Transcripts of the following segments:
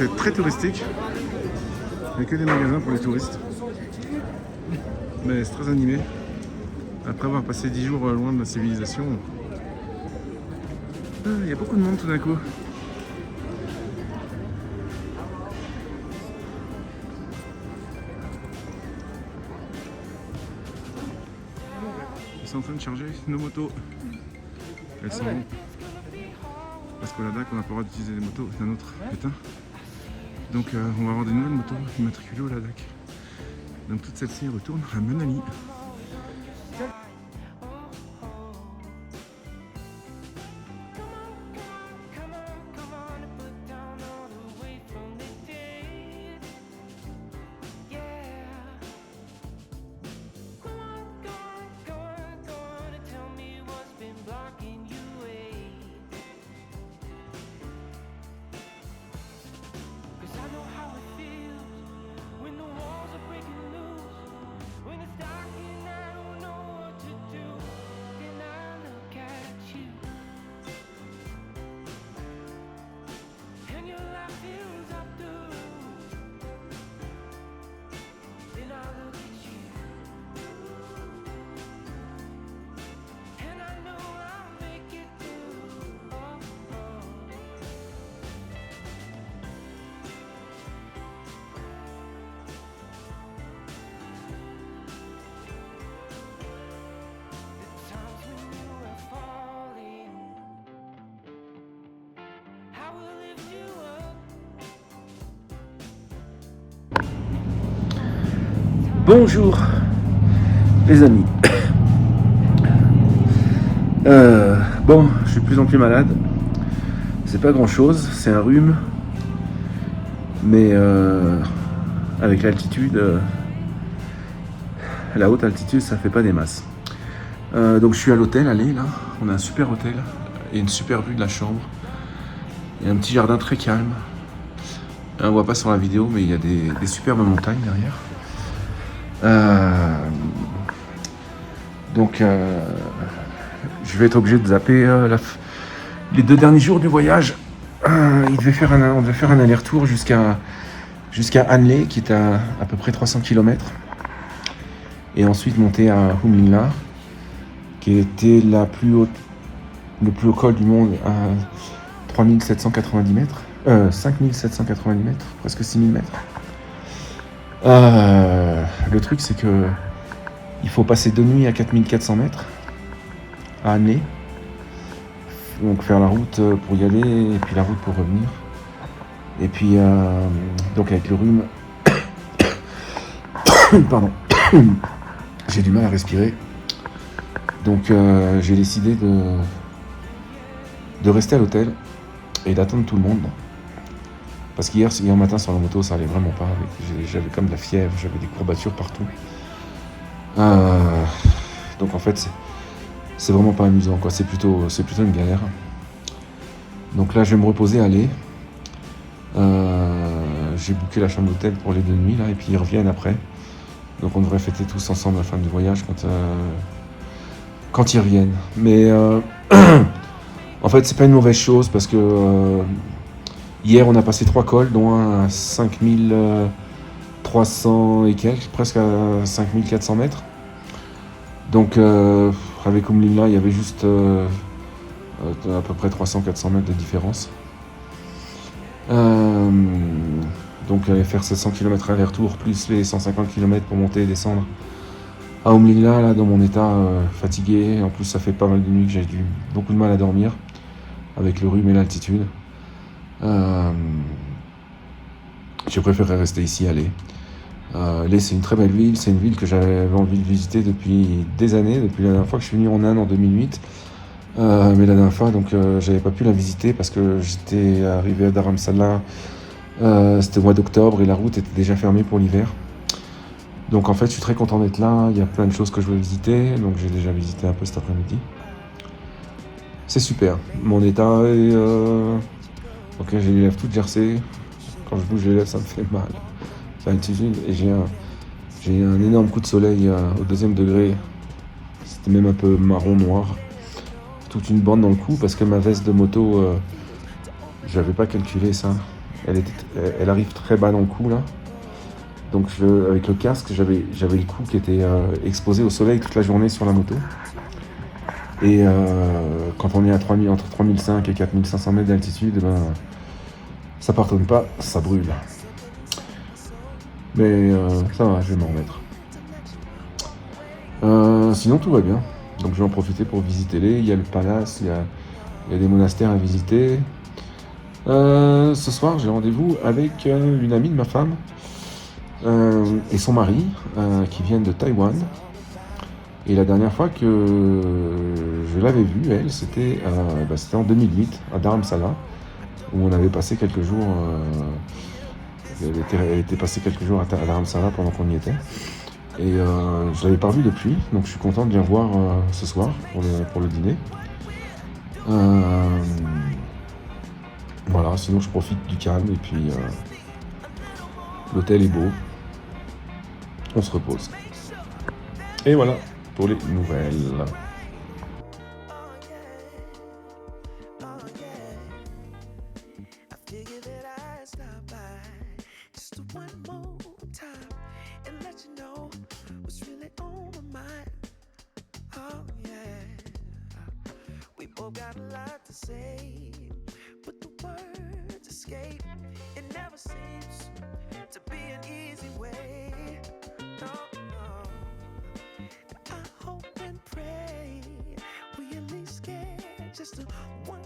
c'est très touristique. Il n'y a que des magasins pour les touristes. Mais c'est très animé. Après avoir passé 10 jours loin de la civilisation, il y a beaucoup de monde tout d'un coup. Ils sont en train de charger nos motos. Elles sont où? Parce qu'au Ladakh, on n'a pas le droit d'utiliser les motos, c'est un autre état. Donc on va avoir des nouvelles motos immatriculées au Ladakh. Donc toutes celles-ci retournent à Manali. Bonjour les amis. Bon, je suis de plus en plus malade. C'est pas grand chose, c'est un rhume. Mais avec l'altitude, la haute altitude, ça fait pas des masses. Donc je suis à l'hôtel, allez là, on a un super hôtel et une super vue de la chambre. Il y a un petit jardin très calme. On voit pas sur la vidéo, mais il y a des superbes montagnes derrière. Donc je vais être obligé de zapper les 2 derniers jours du voyage. On devait faire un aller-retour jusqu'à Hanle, qui est à peu près 300 km, et ensuite monter à Humlingla, qui était le plus haut col du monde, à 3790 mètres, 5790 mètres, presque 6000 mètres. Le truc, c'est que il faut passer 2 nuits à 4400 mètres à Hanle, donc faire la route pour y aller et puis la route pour revenir. Et puis donc avec le rhume, pardon, j'ai du mal à respirer. Donc j'ai décidé de rester à l'hôtel et d'attendre tout le monde. Parce qu'hier matin sur la moto, ça allait vraiment pas. J'avais comme de la fièvre, j'avais des courbatures partout. Donc en fait, c'est vraiment pas amusant, quoi. C'est plutôt une galère. Donc là, je vais me reposer, aller. J'ai booké la chambre d'hôtel pour les 2 nuits là, et puis ils reviennent après. Donc on devrait fêter tous ensemble la fin du voyage quand ils reviennent. Mais en fait, c'est pas une mauvaise chose parce que hier on a passé 3 cols, dont un à 5300 et quelques, presque à 5400 mètres. Donc avec Humlingla, il y avait juste à peu près 300-400 mètres de différence. Donc faire 700 km aller-retour, plus les 150 km pour monter et descendre à Humlingla, là, dans mon état fatigué. En plus, ça fait pas mal de nuits que j'ai eu beaucoup de mal à dormir avec le rhume et l'altitude. J'ai préféré rester ici, aller. C'est une très belle ville, c'est une ville que j'avais envie de visiter depuis des années, depuis la dernière fois que je suis venu en Inde en 2008. Mais la dernière fois, donc, j'avais pas pu la visiter parce que j'étais arrivé à Dharamsala, c'était au mois d'octobre et la route était déjà fermée pour l'hiver. Donc en fait, je suis très content d'être là, il y a plein de choses que je veux visiter, donc j'ai déjà visité un peu cet après-midi. C'est super, mon état est... Ok, j'ai les lèvres toutes gercées, quand je bouge les lèvres ça me fait mal. C'est l'altitude et j'ai un énorme coup de soleil au 2e degré, c'était même un peu marron noir. Toute une bande dans le cou parce que ma veste de moto, j'avais pas calculé ça. elle arrive très bas dans le cou là. Donc avec le casque, j'avais le cou qui était exposé au soleil toute la journée sur la moto. Et quand on est à entre 3005 et 4500 mètres d'altitude, ben, ça pardonne pas, ça brûle. Mais ça va, je vais m'en remettre. Sinon tout va bien. Donc je vais en profiter pour visiter les. Il y a le palace, il y a des monastères à visiter. Ce soir, j'ai rendez-vous avec une amie de ma femme et son mari qui viennent de Taïwan. Et la dernière fois que je l'avais vue, elle, c'était en 2008 à Dharamsala, où on avait passé quelques jours. Elle était passée quelques jours à Dharamsala pendant qu'on y était. Et je l'avais pas revue depuis, donc je suis content de bien voir ce soir pour le dîner. Voilà, sinon je profite du calme et puis l'hôtel est beau. On se repose. Et voilà pour les nouvelles. Just a one more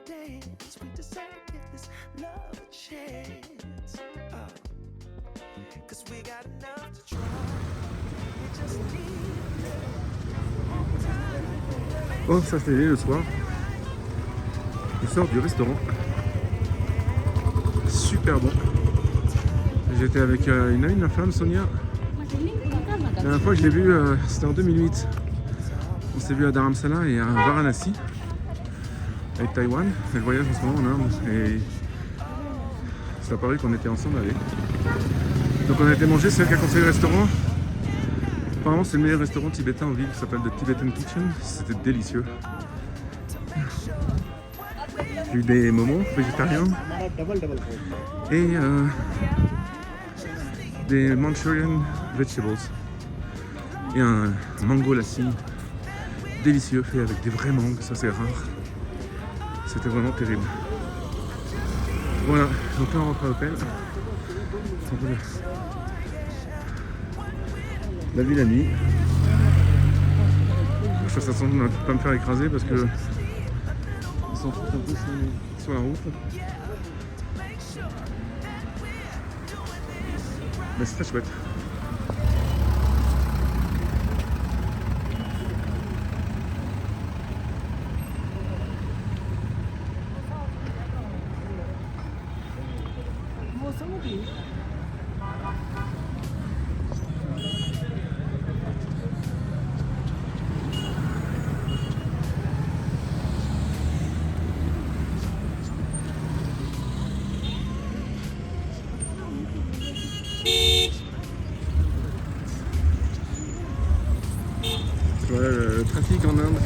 dance. We decided to give this love a chance. Cause we got enough to try. We just need a little Oh, ça c'est le soir. Je sors du restaurant. Super bon. J'étais avec une amie de ma femme, Sonia. La dernière fois que je l'ai vue, c'était en 2008. On s'est vu à Dharamsala et à Varanasi. Avec Taïwan, elle voyage en ce moment en Inde et ça a paru qu'on était ensemble avec. Donc on a été manger, c'est elle qui a conseillé le restaurant. Apparemment c'est le meilleur restaurant tibétain en ville, qui s'appelle The Tibetan Kitchen, c'était délicieux. J'ai eu des momos végétariens et des Manchurian vegetables et un mango lassi délicieux fait avec des vrais mangues, ça c'est rare. C'était vraiment terrible. Voilà, donc là on rentre à l'hôtel. La vie la nuit. Je fasse attention de ne pas me faire écraser parce que ils sont tous un peu sur la route. Mais c'est très chouette. Voilà le trafic en Inde.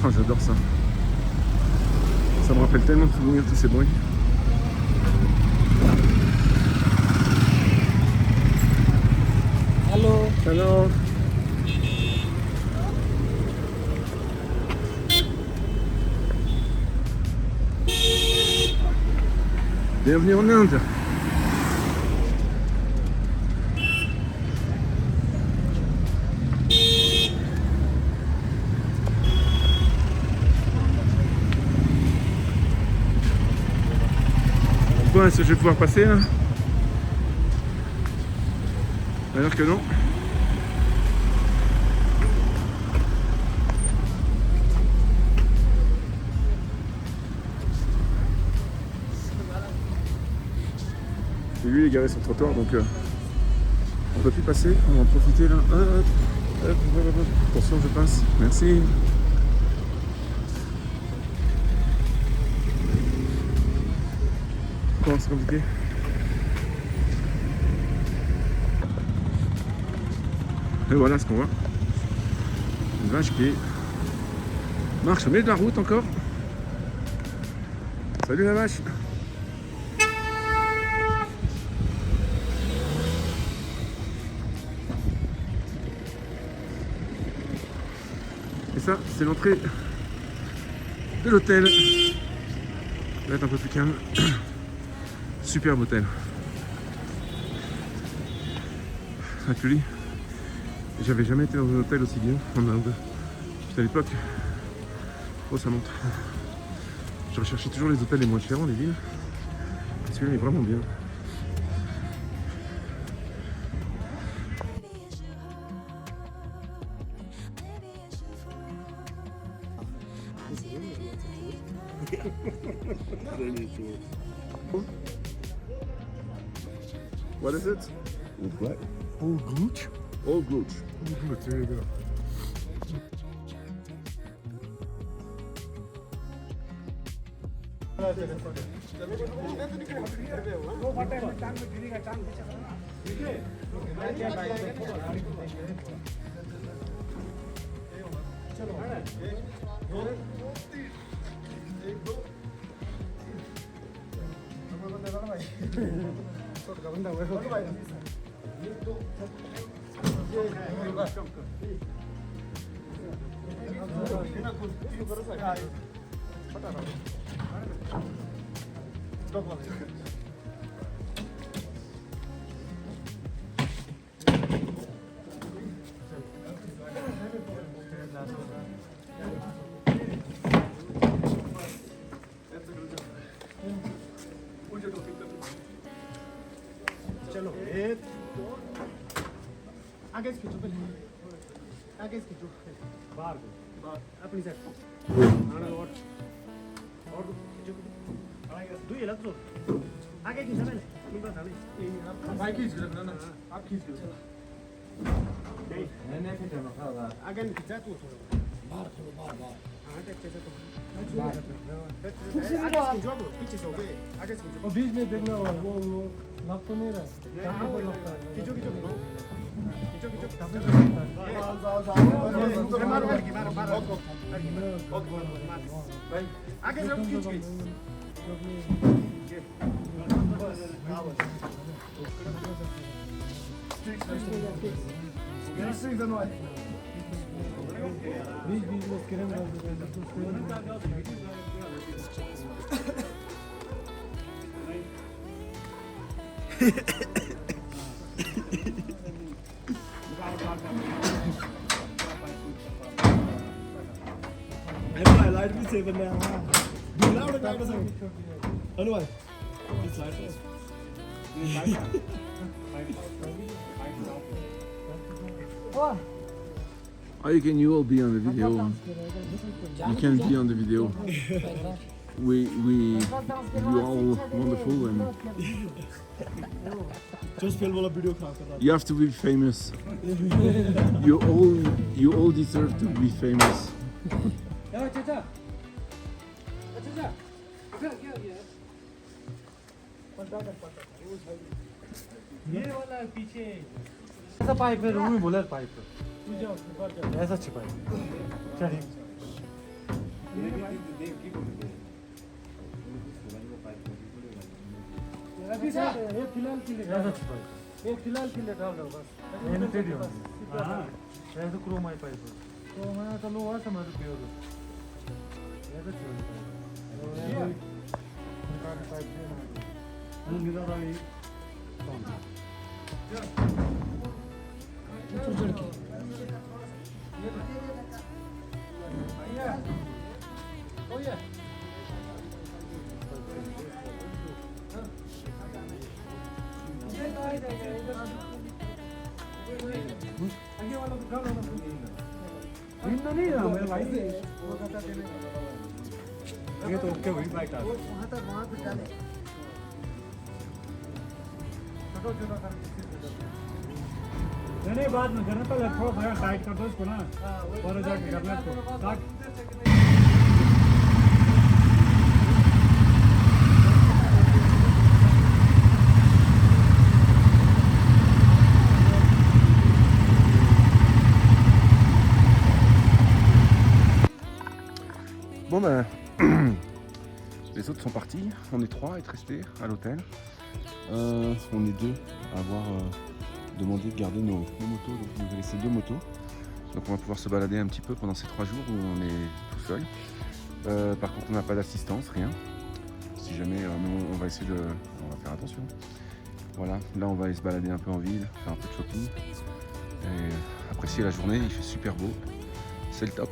Oh, j'adore ça. Ça me rappelle tellement de souvenirs, tous ces bruits. Hello. Alors, bienvenue en Inde. Quoi, est-ce que je vais pouvoir passer là? Alors que non. Et lui il est garé sur le trottoir donc on peut plus passer, on va en profiter là. Attention je passe, merci. Comment c'est compliqué. Et voilà ce qu'on voit. Une vache qui marche au milieu de la route encore. Salut la vache. Et ça, c'est l'entrée de l'hôtel. Ça va être un peu plus calme. Superbe hôtel. Avec le lit. J'avais jamais été dans un hôtel aussi bien en Inde. Putain, à l'époque, oh ça monte. Je recherchais toujours les hôtels les moins chers dans les villes. Celui-là est vraiment bien. What is it? What? Old Glooch? Old Glooch. Old Glooch, there you go. चलो एक आगे से खींचो पहले आगे से खींचो बाहर अपनी साइड आना और खींचो दो ये लग तो आगे खींचो पहले एक बार आने भाई खींच लो ना आप खींच लो नहीं खींचो आगे नहीं खींचा तू थोड़ा बाहर हाँ अच्छे से तो पीछे से हो गए आगे से और बीच में देखना वो लग तो नहीं रहा खींचो खींचो आगे सब खींच खींच बीच बीच में किरण लाइट भी सेव करना है दूल्हा उड़ा लाइट से हेलो भाई इस light Oh, you all be on the video. You can be on the video. You all wonderful and just film वाला वीडियो खराब कर रहा you have to be famous. You all deserve to be famous. है चाचा ये वाला पीछे ऐसा पाइप है रूम में बोला पाइप ऐसा छिपाई चलिए ये फिलहाल के लिए ऐसा छिपाई ये फिलहाल के लिए डाल दो बस मैंने दे दिया हां ऐसा क्रोम आई पाइप तो मैं तो लो ऐसा मैं तो पियो ऐसा छिपाई ये निकाल पाइप दे ना निकाल रहा है छोड़ के Oh yeah. आगे वाला तो डालो ना इन नहीं है मेरा भाई वो कहता देने ये तो ओके हुई बाइक आ वहां पे डाले फोटो शूटो करके फिर दे दो। नहीं बाद में करना पहले थोड़ा टाइट कर दो इसको ना और जाके करना इसको Bon ben, les autres sont partis, on est 3 à être restés à l'hôtel. On est 2 à avoir demandé de garder nos motos, donc il nous a laissé 2 motos. Donc on va pouvoir se balader un petit peu pendant ces 3 jours où on est tout seul. Par contre on n'a pas d'assistance, rien. Si jamais, on va essayer de... On va faire attention. Voilà, là on va aller se balader un peu en ville, faire un peu de shopping. Et apprécier la journée, il fait super beau, c'est le top.